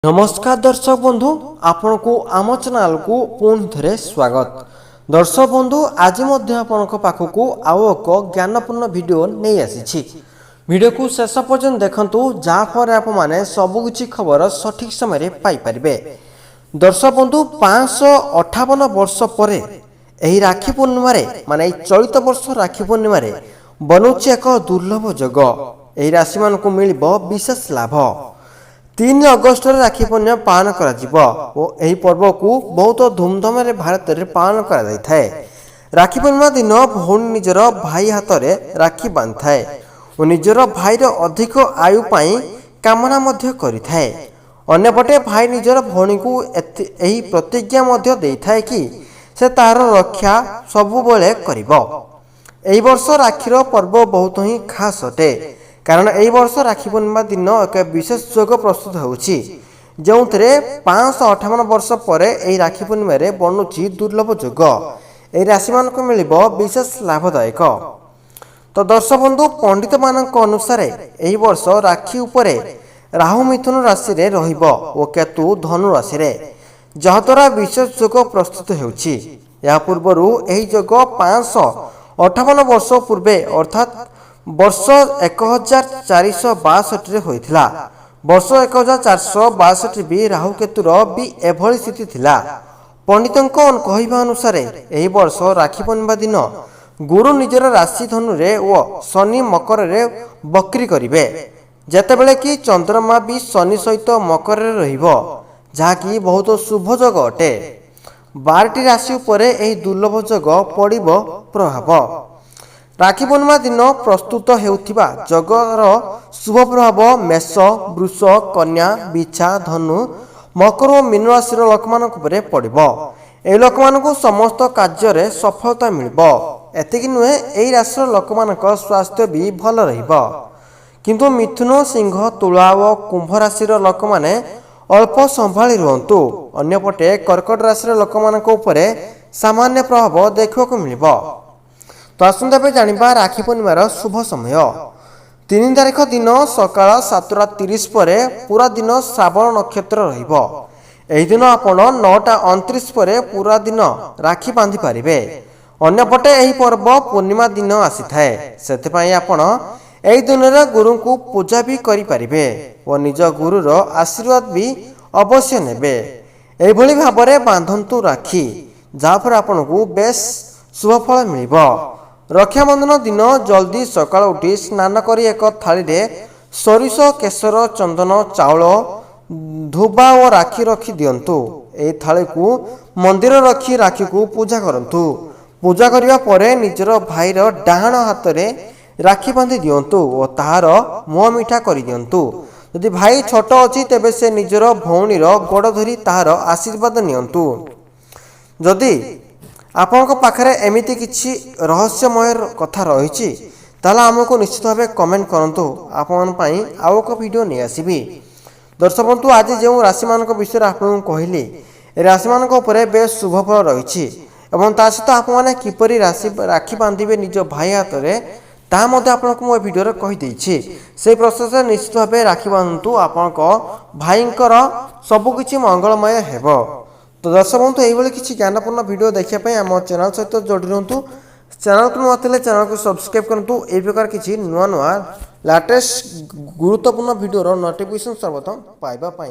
नमस्कार दर्शक बंधु आपण को आम चैनल को पुणी थे स्वागत। दर्शक बंधु आज पाखक आउ एक ज्ञानपूर्ण वीडियो नहीं आसी वीडियो को शेष पर्यंत देखंतु जहाँफल आपने सबुकिछि खबर सठिक समय पाइपर। दर्शक बंधु 558 वर्ष पर यही राखी पूर्णिमा माने चलित वर्ष राखी पूर्णिमा बनूची एक दुर्लभ योग। यही राशि मान को मिल विशेष लाभ। 3 अगस्ट राखी पूर्णिमा पालन कर पर्व को बहुत धूमधाम भारत में पालन कर राखी पूर्णिमा दिन भौणी निजर भाई हाथ में राखी बांधि थाए और निजर भाईर अधिक आयु पाई कामना करिथाए। अन्यपटे भाई निजर भौणी को यही प्रतिज्ञा देइथाए कि से तार रक्षा सबुबले करिबो। एही वर्ष राखीर पर्व बहुत ही खास अटे कारण एही वर्ष राखी पूर्णिमा दिन एक विशेष योग प्रस्तुत होउछि जो 558 वर्ष पर यही राखी पूर्णिमा बनूची दुर्लभ योग। यही राशि मान को मिल विशेष लाभदायक। तो दर्शक बंधु पंडित मान अनुसार यही वर्ष राखी उपरे राहु मिथुन राशि रे रहिबो और केतु धनु राशि रे जहाद्वारा विशेष योग प्रस्तुत होउछि। या पूर्वरु यही योग 558 वर्ष पूर्वे अर्थात वर्ष 1462 होइथिला। वर्ष 1462 भी राहु केतुर भी एभली स्थिति थिला। पंडितों कहवा अनुसार यही वर्ष राखी पूर्णिमा दिन गुरु निजर राशि धनु रे और शनि मकर रे बक्री करिवे जेतेबेले कि चंद्रमा भी शनि सहित मकर रे रहिबो जहाँकि बहुत शुभ योग अटे। 12टी राशि उपर यही दुर्लभ योग पड़िबो प्रभाव। राखी पूर्णिमा दिन प्रस्तुत हेउथिबा जगर शुभ प्रभाव मेष वृष कन्या बिछा धनु मकर और मीन राशि लोक पड़िबो। ए लोक समस्त कार्य सफलता मिलिबो। एतिक नुहे एही राशि लोक स्वास्थ्य भी भल रहिबो किंतु मिथुन सिंह तुला और कुंभ राशि लोक अल्प संभाली रुहंतु। अन्यपटे कर्कट राशि लोक सामान्य प्रभाव देखा मिलिबो। तो आसंता पे जानिबा राखी पूर्णिमार शुभ समय। 3 तारिख दिन सकाळ 7:30 पर पूरा दिन श्रावण नक्षत्र रहिबो। एही दिन आपण 9:29 पर पूरा दिन राखी बांधि पारिबे। अन्यपटे एही पर्व पूर्णिमा दिन आसी थाए सेते पई आपण एही दिन रे गुरु को पूजा भी करि पारिबे और निज गुरुर आशीर्वाद भी अवश्य नेबे। एही भली भाबरे बांधंतु राखी जाफर आपण को बेस शुभ फल मिलिबो। रक्षाबंधन दिन जल्दी सकाळ उठी स्नान करी एक थाली रे सरिष केसर चंदन चाउल धुबा और राखी रखी दियंतु। ए थाली को मंदिर रखी राखी को पूजा करंतु। पूजा करिवा परे निजर भाईर डाहाण हाथ रे राखी बांधि दियंतु और ताहार मुह मिठा करि दियंतु। यदि भाई छोट अछि तेबे से निजर भौणीर गोड़ धरी ताहार आशीर्वाद नियंतु। जदि आपनको पाखरे एमिति किछि रहस्यमय कथा रहिछि ताला हमको निश्चित भावे कमेंट करंतु। आपन पई आउ एक वीडियो नै आसीबी। दर्शक बंधु आज जे राशि मानक विषय आपन कहली राशि मानक ऊपर बेस शुभ फल रहिछि एवं ता सहित आप माने किपरि राखी बांधिबे निज भाई हाथ रे ता मध्ये आपनको मो वीडियो रे कहि दैछि। से प्रोसेस निश्चित भावे राखी बांधंतु आपनको भाईंकर सब किछि मंगलमय हेबो। तो दर्शक बंधु यही किसी ज्ञानपूर्ण वीडियो देखापी आम चैनल सहित जोड़ी रुहतु। चैनल को नुआ चैनल को सब्सक्राइब करूँ। यही प्रकार किसी नुआ नुआ लेटेस्ट गुरुत्वपूर्ण वीडियो नोटिफिकेशन सर्वप्रथम पाइबा पाई।